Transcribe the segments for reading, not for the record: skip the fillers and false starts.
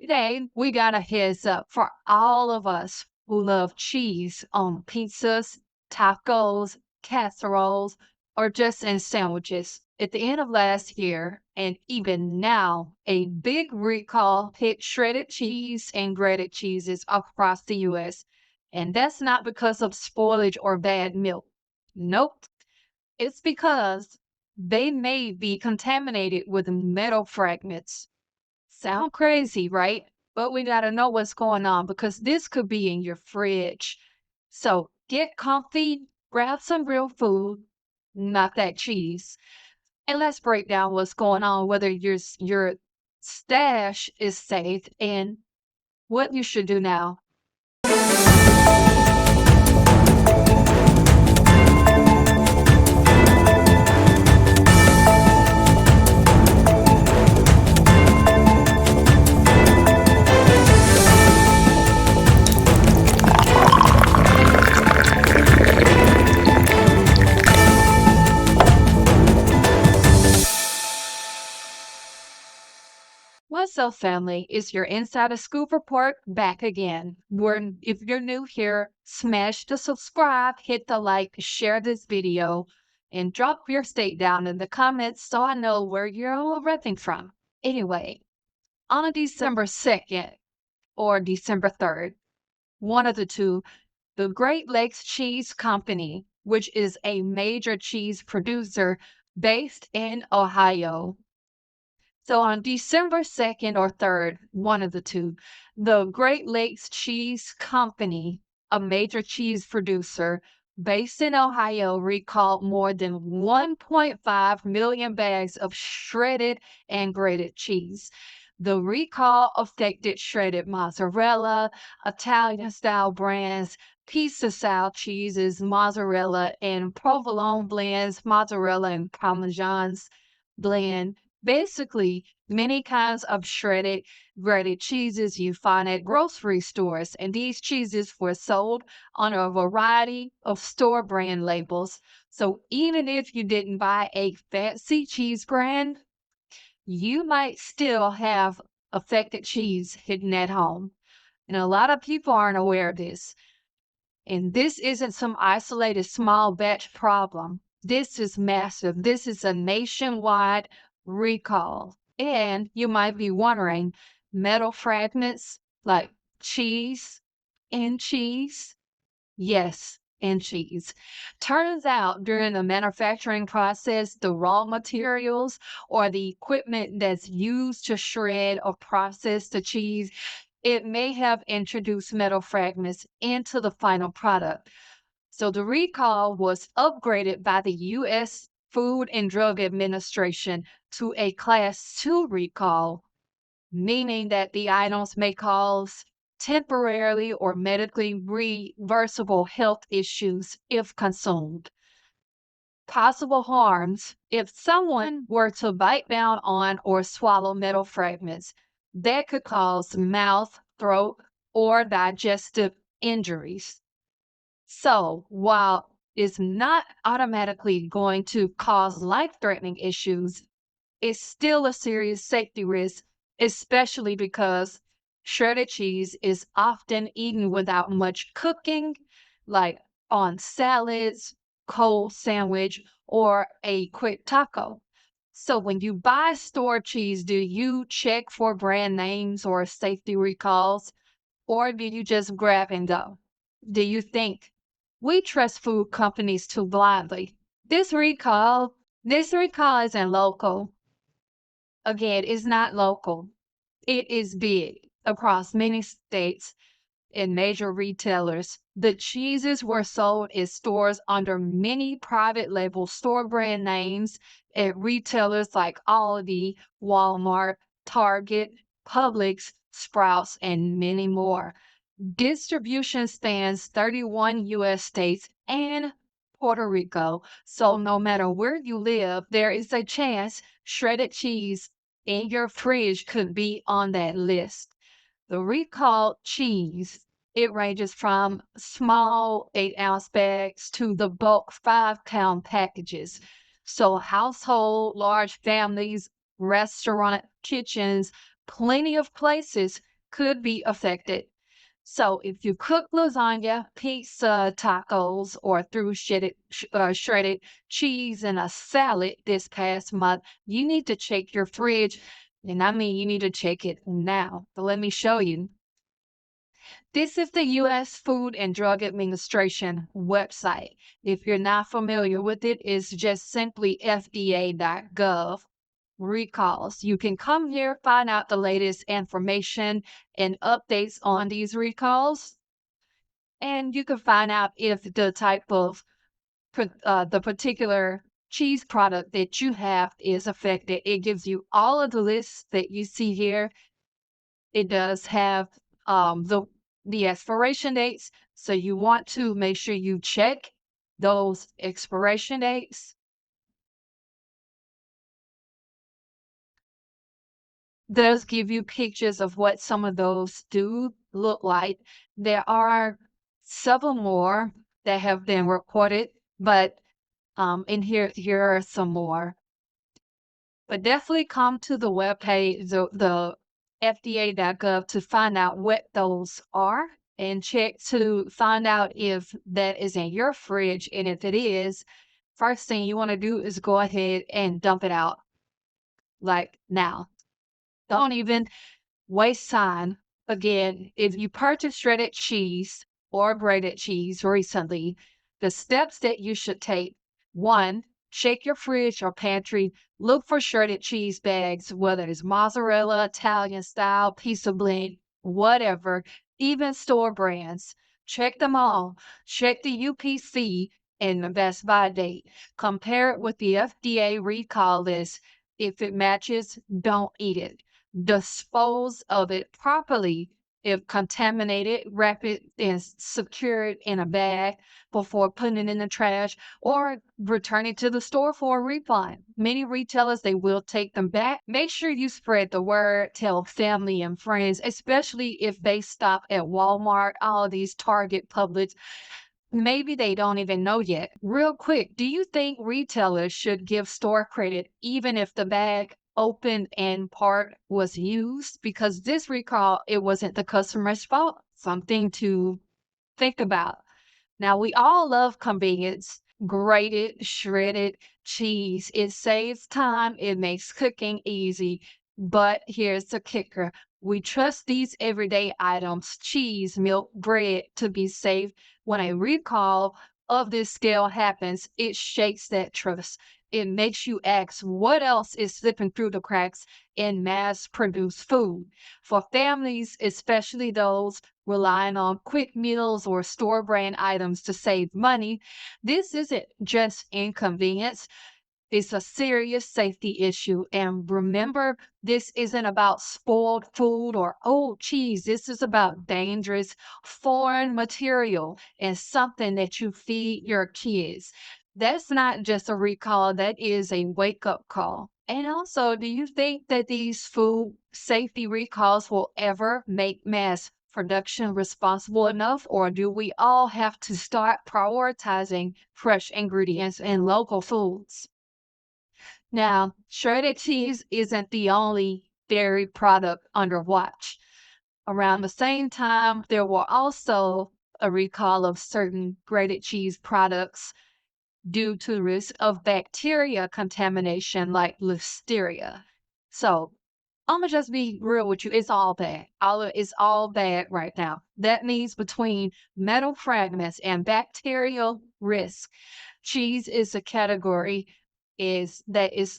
Today, we got a heads up for all of us who love cheese on pizzas, tacos, casseroles, or just in sandwiches. At the end of last year, and even now, a big recall hit shredded cheese and grated cheeses across the US. And that's not because of spoilage or bad milk. Nope. It's because they may be contaminated with metal fragments. Sound crazy, right? But we got to know what's going on because this could be in your fridge. So get comfy, grab some real food, not that cheese, and let's break down what's going on, whether your stash is safe and what you should do now. What's up, family? It's your Insider Scoop Report back again. If you're new here, smash the subscribe, hit the like, share this video, and drop your state down in the comments so I know where you're all repping from. Anyway, on December 2nd or December 3rd, one of the two, the Great Lakes Cheese Company, which is a major cheese producer based in Ohio, so on December 2nd or 3rd, one of the two, the Great Lakes Cheese Company, a major cheese producer based in Ohio, recalled more than 1.5 million bags of shredded and grated cheese. The recall affected shredded mozzarella, Italian style brands, pizza style cheeses, mozzarella and provolone blends, mozzarella and parmesans blend. Basically, many kinds of shredded, grated cheeses you find at grocery stores, and these cheeses were sold on a variety of store brand labels. So even if you didn't buy a fancy cheese brand, you might still have affected cheese hidden at home. And a lot of people aren't aware of this. And this isn't some isolated small batch problem. This is massive. This is a nationwide recall. And you might be wondering, metal fragments like cheese and cheese? Yes, and cheese. Turns out during the manufacturing process, the raw materials or the equipment that's used to shred or process the cheese, it may have introduced metal fragments into the final product. So the recall was upgraded by the U.S. Food and Drug Administration to a Class 2 recall, meaning that the items may cause temporarily or medically reversible health issues if consumed. Possible harms: if someone were to bite down on or swallow metal fragments, that could cause mouth, throat, or digestive injuries. So, while it's not automatically going to cause life-threatening issues, it's still a serious safety risk, especially because shredded cheese is often eaten without much cooking, like on salads, cold sandwich, or a quick taco. So when you buy store cheese, do you check for brand names or safety recalls, or do you just grab and go? Do you think we trust food companies too blindly? This recall isn't local. Again, it's not local. It is big across many states and major retailers. The cheeses were sold in stores under many private label store brand names at retailers like Aldi, Walmart, Target, Publix, Sprouts, and many more. Distribution spans 31 U.S. states and Puerto Rico. So no matter where you live, there is a chance shredded cheese in your fridge could be on that list. The recalled cheese, it ranges from small 8-ounce bags to the bulk 5-pound packages. So household, large families, restaurant kitchens, plenty of places could be affected. So if you cook lasagna, pizza, tacos, or threw shredded cheese in a salad this past month, you need to check your fridge. And I mean, you need to check it now. So let me show you. This is the U.S. Food and Drug Administration website. If you're not familiar with it, it's just simply FDA.gov. Recalls. You can come here, find out the latest information and updates on these recalls, and you can find out if the type of the particular cheese product that you have is affected. It gives you all of the lists that you see here. It does have the expiration dates, so you want to make sure you check those expiration dates. Does give you pictures of what some of those do look like. There are several more that have been reported, but and here are some more. But definitely come to the webpage, the FDA.gov to find out what those are and check to find out if that is in your fridge. And if it is, first thing you want to do is go ahead and dump it out like now. Don't even waste time. Again, if you purchased shredded cheese or grated cheese recently, the steps that you should take: one, shake your fridge or pantry, look for shredded cheese bags, whether it's mozzarella, Italian style, pizza blend, whatever, even store brands. Check them all. Check the UPC and the best by date. Compare it with the FDA recall list. If it matches, don't eat it. Dispose of it properly. If contaminated, wrap it and secure it in a bag before putting it in the trash or return it to the store for a refund. Many retailers, they will take them back. Make sure you spread the word, tell family and friends, especially if they stop at Walmart, all of these Target, Publix. Maybe they don't even know yet. Real quick, do you think retailers should give store credit even if the bag opened and part was used? Because this recall, it wasn't the customer's fault. Something to think about. Now, we all love convenience. Grated, shredded cheese. It saves time, it makes cooking easy. But here's the kicker: we trust these everyday items, cheese, milk, bread, to be safe. When a recall of this scale happens, it shakes that trust. It makes you ask what else is slipping through the cracks in mass produced food. For families, especially those relying on quick meals or store brand items to save money, this isn't just inconvenience. It's a serious safety issue. And remember, this isn't about spoiled food or old cheese. This is about dangerous foreign material and something that you feed your kids. That's not just a recall, that is a wake up call. And also, do you think that these food safety recalls will ever make mass production responsible enough, or do we all have to start prioritizing fresh ingredients and local foods? Now, shredded cheese isn't the only dairy product under watch. Around the same time, there were also a recall of certain grated cheese products due to risk of bacteria contamination like listeria. So I'm gonna just be real with you. It's all bad. It's all bad right now. That means between metal fragments and bacterial risk, cheese is a category is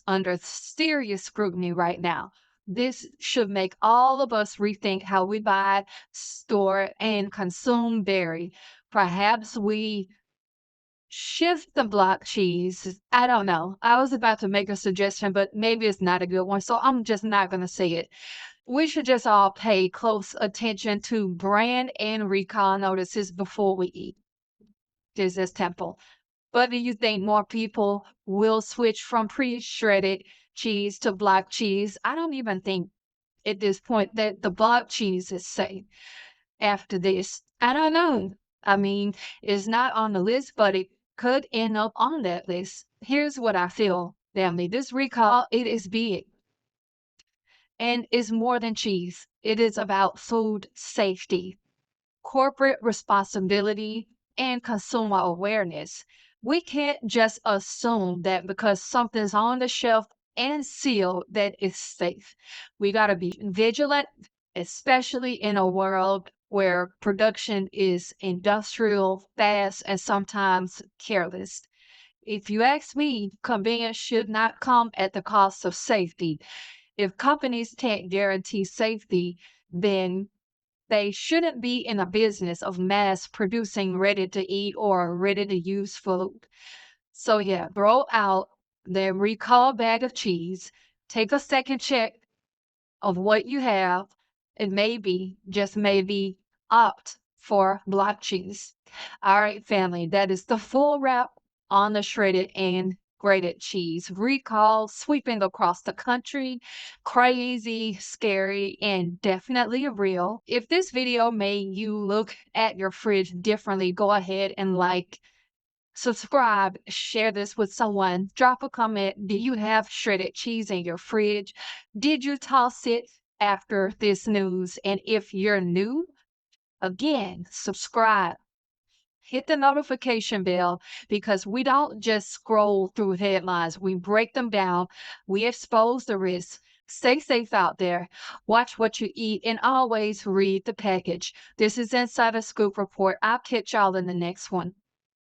under serious scrutiny right now. This should make all of us rethink how we buy, store, and consume dairy. Perhaps we shift the block cheese. I don't know. I was about to make a suggestion, but maybe it's not a good one, so I'm just not going to say it. We should just all pay close attention to brand and recall notices before we eat. This is temple. But do you think more people will switch from pre-shredded cheese to block cheese? I don't even think at this point that the block cheese is safe after this. I don't know. I mean, it's not on the list, but it could end up on that list. Here's what I feel, family. This recall, it is big and it's more than cheese. It is about food safety, corporate responsibility, and consumer awareness. We can't just assume that because something's on the shelf and sealed that it's safe. We got to be vigilant, especially in a world where production is industrial, fast, and sometimes careless. If you ask me, convenience should not come at the cost of safety. If companies can't guarantee safety, then they shouldn't be in a business of mass producing ready to eat or ready to use food. So, yeah, throw out the recall bag of cheese, take a second check of what you have, and maybe, just maybe, opt for block cheese. All right, family, that is the full wrap on the shredded and grated cheese recall sweeping across the country. Crazy, scary, and definitely real. If this video made you look at your fridge differently, go ahead and like, subscribe, share this with someone, drop a comment. Do you have shredded cheese in your fridge? Did you toss it after this news? And if you're new, again, subscribe. Hit the notification bell because we don't just scroll through headlines. We break them down. We expose the risks. Stay safe out there. Watch what you eat and always read the package. This is Inside a Scoop Report. I'll catch y'all in the next one.